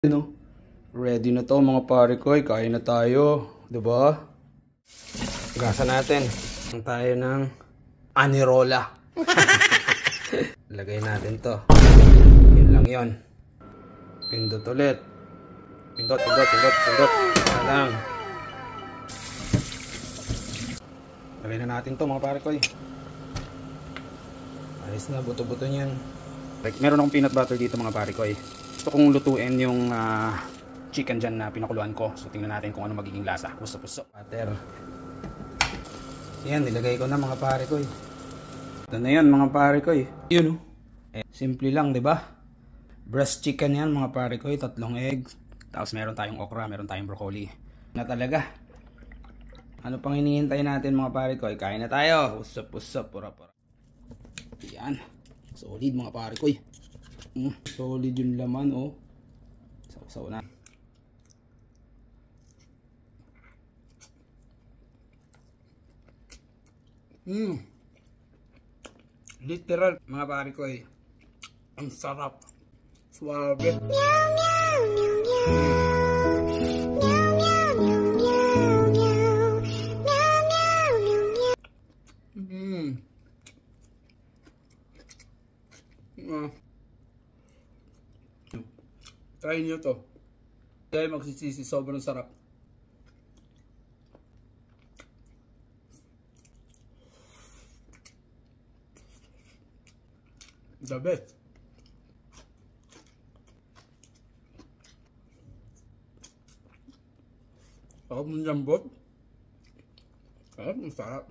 No? Ready na to mga pare ko, kain na tayo, 'di ba? Gasa natin. Ang tayo ng anirola. Lagay natin to. Yun lang yun. Pindot ulit. Pindot. Lang. Lagay na natin to mga pare ko. Ayos na, buto-buto niyan. Like, meron akong peanut butter dito mga pare ko. Gusto kong lutuin yung chicken dyan na pinakuluan ko. So tingnan natin kung ano magiging lasa. Puso. Butter. Yan, nilagay ko na mga pare ko. Ito na yan mga pare ko. Yun simple lang, di ba? Breast chicken yan mga pare ko. 3 egg. Tapos meron tayong okra, meron tayong broccoli. Na talaga. Ano pang hinihintay natin mga pare ko? Kain na tayo. Puso. Pura. Yan. Solid mga pare ko. Solid yung laman, oh. Saw na. Literal, mga pare ko, ang sarap. Suabe. Try nyo to. Kaya magsisisi, sobrang sarap. The best. Sarap ng jambot. Sarap.